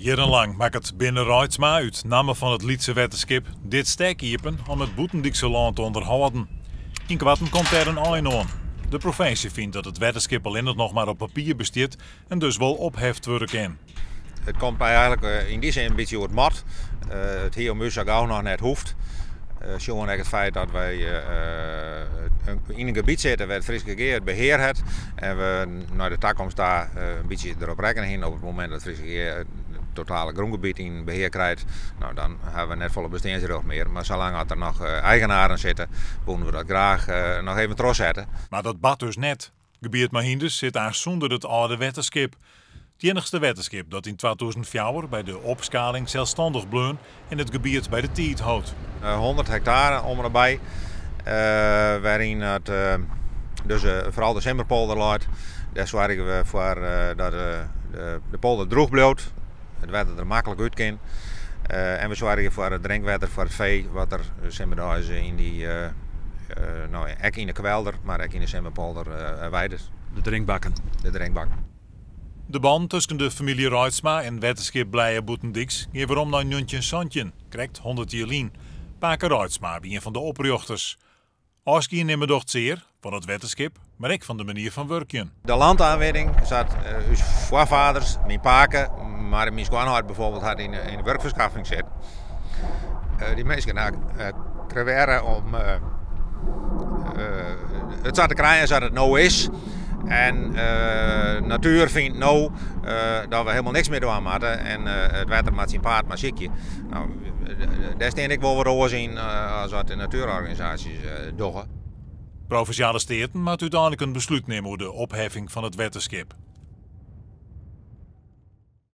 Jarenlang maakt het binnen Reitsma uit namen van het Lietse wetterskip dit sterk iepen om het Boetendikse land te onderhouden. In Kwatten komt er een eind aan. De provincie vindt dat het wetterskip alleen nog maar op papier bestaat en dus wel opheft worden kan. Het komt mij eigenlijk in die zin een beetje uit het mat. Het heel moeilijk zo gauw nog net hoeft. Gewoon het feit dat wij in een gebied zitten waar het Fries Verkeer het beheer heeft. En we naar de toekomst daar een beetje erop rekenen op het moment dat het Fries Verkeer het totale grondgebied in beheer krijgt. Nou, dan hebben we net volle bestaansrecht meer. Maar zolang er nog eigenaren zitten, willen we dat graag nog even terugzetten. Maar dat bad dus net. Gebied Mahinders zit daar zonder het oude wetterskip. Het enigste wetterskip dat in 2004 bij de opschaling zelfstandig bleun in het gebied bij de Tiet houdt. 100 hectare om en nabij, waarin het dus vooral de Semmerpolder laat. Daar zorgen we voor dat de polder droog blijft, het water er makkelijk uit kan. En we zorgen voor het drinkwater voor het vee, wat er in die, nou, ook in de kwelder, maar ook in de Semmerpolder weides. De drinkbakken. De drinkbakken. De band tussen de familie Reitsma en wetterskip Blije Boetendiks ging waarom naar Nuntje Santjen, krijgt 100 jaar lien. Paken Reitsma bij een van de oprichters. Oski nemen doch zeer van het wetterskip, maar ook van de manier van werken. De landaanwinning zat uw voorvaders, mijn paken, maar mijn schoonheid bijvoorbeeld had in de werkverschaffing zit. Die mensen kregen om het zat te krijgen zoals het nou is. En natuur vindt nou dat we helemaal niks meer doen moeten en het water met zijn paard maar ziekje. Nou, daar steen ik wel wat oorzien als wat de natuurorganisaties doen. Provinciale steden moet uiteindelijk een besluit nemen over de opheffing van het wetterskip.